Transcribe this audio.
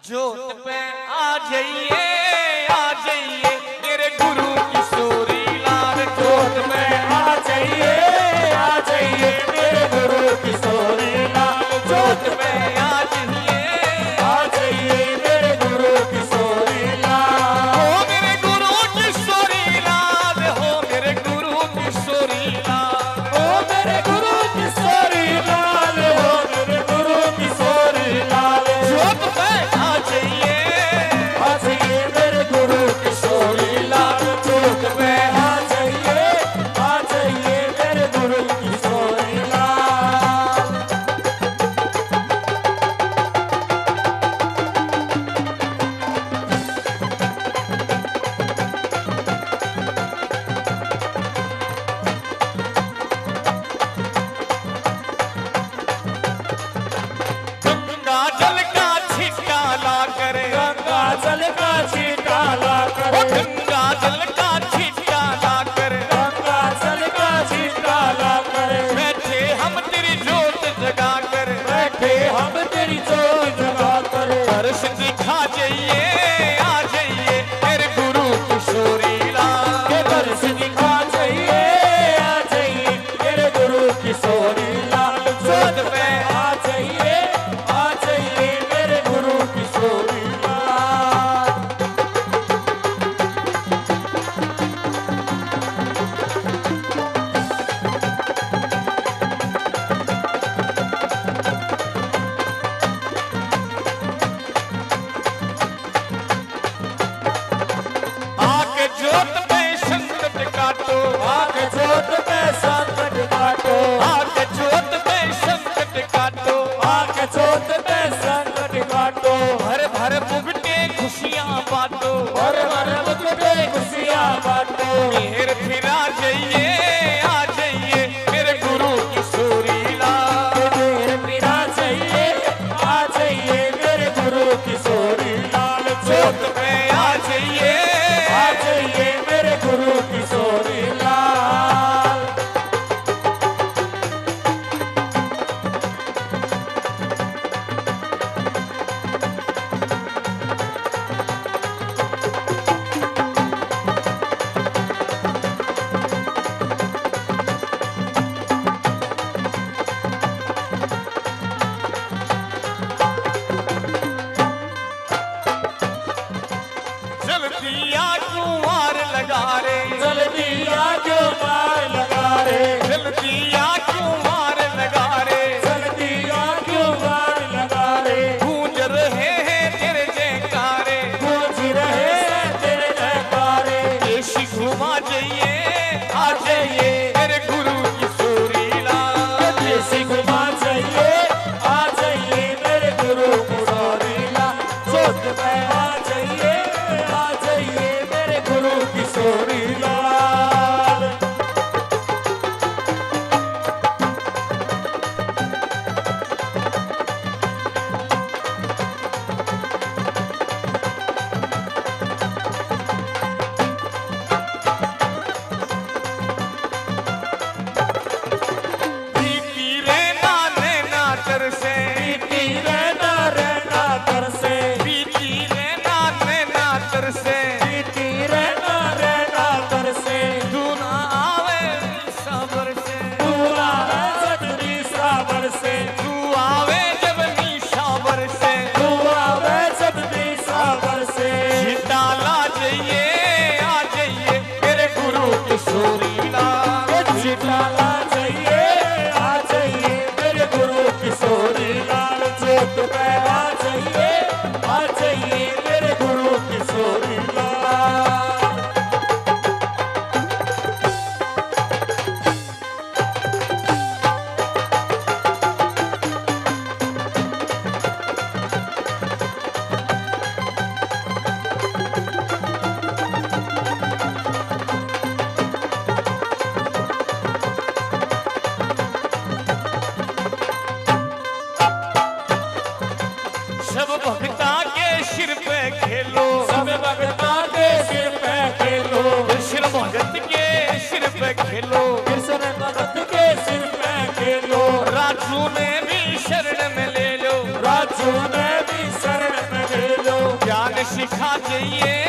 जोत पे आ जाइए मेरे गुरु किशोरी लाल। जोत में आ जाइए मेरे गुरु किशोरी लाल। जोत में आ जाइए मेरे गुरु किशोरी लाल। हो मेरे गुरु किशोरी लाल, हो मेरे गुरु किशोरी लाल, ओ मेरे गुरु किशोरी लाल, हो मेरे गुरु किशोरी लाल। जोत पे आ जाइए मेरे गुरु किशोरी लाल। जोत में आ जाइए मेरे गुरु किशोरी लाल। गंगा जल का छिटका ला करे, गंगा जल का छींटा ला करे, गंगा जल का छिटका ला करे, गंगा जल का छींटा ला करे। बैठे हम तेरी जोत जगा कर, बैठे हम तेरी जोत जगा कर। दर्श दिखा जाइए आ जाइए मेरे गुरु किशोरी लाल। के दर्श दिखा जाइए आ जाइए मेरे गुरु किशोरी लाल। जोत पे आ जाइए मेरे गुरु किशोरी लाल। आके जोत पे संकट काटो, आके जोत पे संकट काटो, आके जोत पे संकट काटो, आके जोत पे संकट काटो। भर भर मुगटे खुशियां बांटो, और हर मुकुटे खुशियां बांटो। मेहर फिरा जाइए आ जाइए मेरे गुरु किशोरी लाल। मेरे पिता चाहिए आ जाइए मेरे गुरु किशोरी लाल। जोत पे आ जाइए मेरे गुरु किशोरी लाल। जल्दी आ कुंवार लगा रे, जल्दी आ क्यों मार लगा रे, जल्दी आ कुंवार लगा रे, जल्दी आ क्यों मार लगा रे। गूंज रहे हैं तेरे जयकारे, गूंज रहे हैं तेरे जयकारे। देशी घुमा जाइए आ जाइए मेरे गुरु किशोरी लाल। देसी घुमा जाइए आ जाइए मेरे गुरु किशोरी लाल। जोत में आ जाइए मेरे गुरु किशोरी लाल। बीती रहना नैना तरसे, बीती रहना तरसे, बीती रहना नैना तरसे, बीती रहना तरसे। तू ना आवे सबर से, तू आवे सजनी सावर से, तू आवे जब निशावर से, तू आवे सजनी सावर से। डाला जाइए आ जाइए मेरे गुरु किशोरी लाल। डाला आ जाइए मेरे गुरु किशोरी लाल। जोत पे आ जाइए मेरे गुरु किशोरी लाल। सब भक्ता के सिर पे खेलो, सब भक्ता के सिर पे खेलो, कृष्ण भगत के सिर पे खेलो, कृष्ण भगत के सिर पे खेलो। राजू ने भी शरण में ले लो, राजू ने भी शरण में ले सिखा जाइए